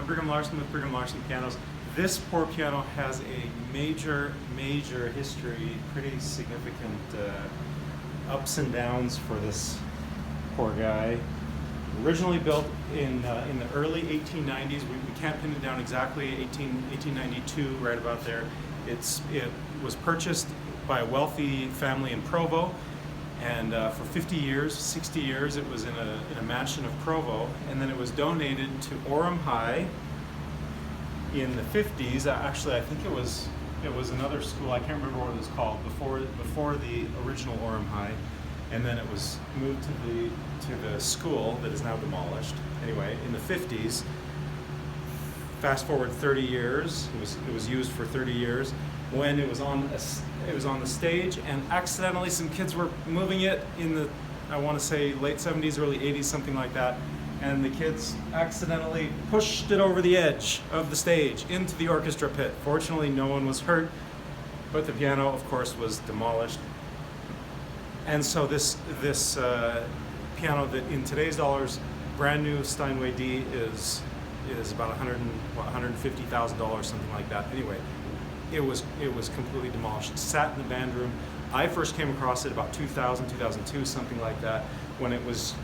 I'm Brigham Larson with Brigham Larson Pianos. This poor piano has a major history, pretty significant ups and downs for this poor guy. Originally built in the early 1890s, we can't pin it down exactly, 1892, right about there. It was purchased by a wealthy family in Provo, and for 50 years, 60 years, it was in a mansion of Provo, and then it was donated to Orem High in the 50s. Actually, I think it was another school. I can't remember what it was called before the original Orem High, and then it was moved to the school that is now demolished. Anyway, in the 50s, fast forward 30 years, it was used for 30 years. When it was on the stage, and accidentally some kids were moving it in the, I want to say, late 70s, early 80s, something like that, and the kids accidentally pushed it over the edge of the stage into the orchestra pit. Fortunately, no one was hurt, but the piano, of course, was demolished. And so this piano that in today's dollars, brand new Steinway D is about $150,000, something like that. Anyway, it was completely demolished. It sat in the band room. I first came across it about 2000, 2002, something like that, when it was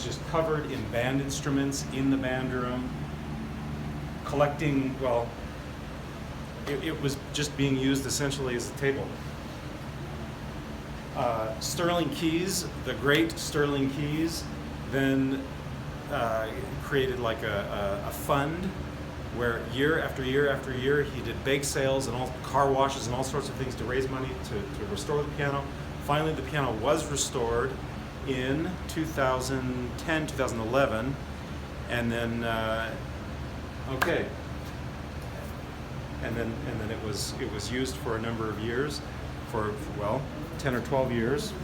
just covered in band instruments in the band room, collecting, well, it was just being used essentially as a table. Sterling Keys, the great Sterling Keys, then created like a fund where year after year after year he did bake sales and all car washes and all sorts of things to raise money to restore the piano. Finally, the piano was restored in 2010, 2011, and then okay, and then it was used for a number of years, for well, 10 or 12 years,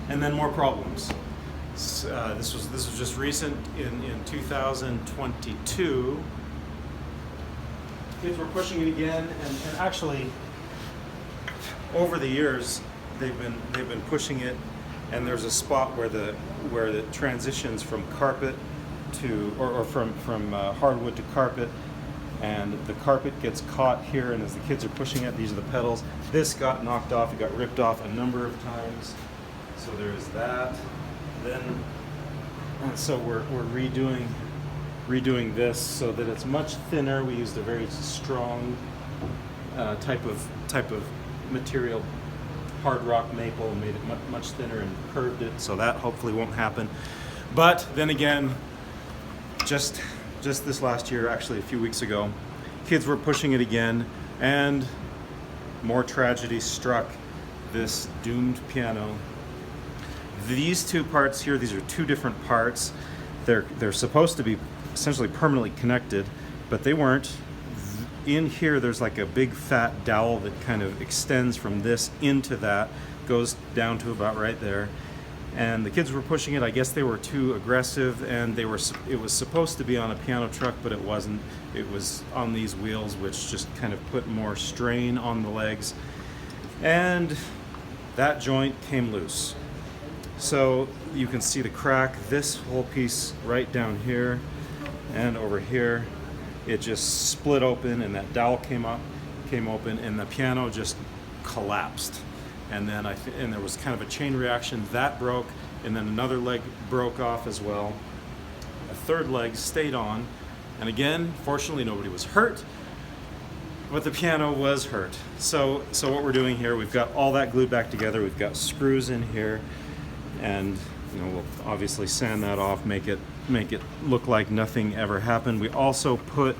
and then more problems. This was just recent in 2022. Kids were pushing it again, and actually over the years they've been pushing it, and there's a spot where the transitions from carpet to or from hardwood to carpet, and the carpet gets caught here, and as the kids are pushing it, these are the pedals. This got knocked off, it got ripped off a number of times. So there's that. Then, and so we're redoing this so that it's much thinner. We used a very strong type of material, hard rock maple, and made it much thinner and curved it, so that hopefully won't happen. But then again, just this last year, actually a few weeks ago, kids were pushing it again, and more tragedy struck this doomed piano. These two parts here, these are two different parts. They're supposed to be essentially permanently connected, but they weren't. In here there's like a big fat dowel that kind of extends from this into that, goes down to about right there. And the kids were pushing it. I guess they were too aggressive, and it was supposed to be on a piano truck, but it wasn't. It was on these wheels, which just kind of put more strain on the legs, and that joint came loose. So you can see the crack. This whole piece right down here and over here, it just split open, and that dowel came open, and the piano just collapsed. And then and there was kind of a chain reaction. That broke, and then another leg broke off as well. A third leg stayed on, and again, fortunately, nobody was hurt, but the piano was hurt. So what we're doing here, we've got all that glued back together. We've got screws in here, and we'll obviously sand that off, make it look like nothing ever happened. We also put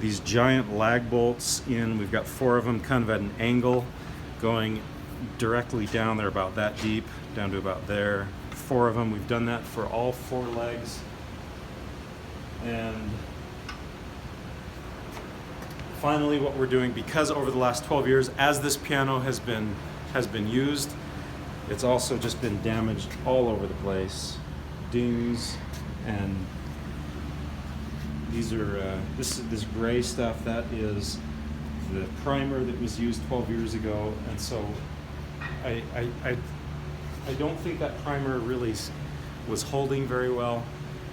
these giant lag bolts in. We've got 4 of them, kind of at an angle, going directly down. They're about that deep, down to about there. 4 of them. We've done that for all 4 legs. And finally, what we're doing, because over the last 12 years, as this piano has been used, it's also just been damaged all over the place. Dings, and these are this gray stuff. That is the primer that was used 12 years ago, and so I don't think that primer really was holding very well.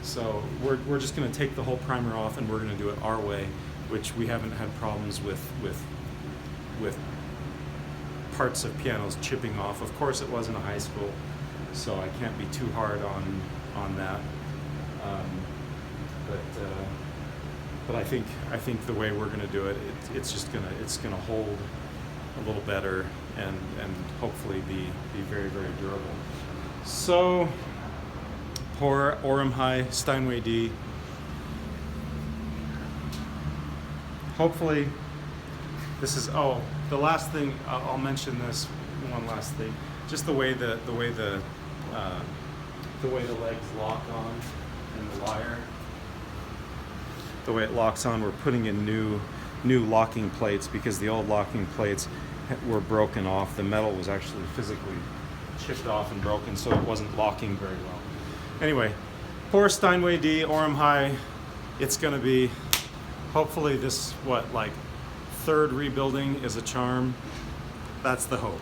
So we're just going to take the whole primer off, and we're going to do it our way, which we haven't had problems with parts of pianos chipping off. Of course, it was in a high school, so I can't be too hard on that. But I think the way we're going to do it, it's going to hold a little better and hopefully be very, very durable. So pour Orem High, Steinway D. Hopefully this is, oh, the last thing, I'll mention this one last thing. Just the way the legs lock on in the lyre. The way it locks on, we're putting in new locking plates because the old locking plates were broken off. The metal was actually physically chipped off and broken, so it wasn't locking very well. Anyway, pour Steinway D, Orem High. It's going to be, hopefully this, like third rebuilding is a charm. That's the hope.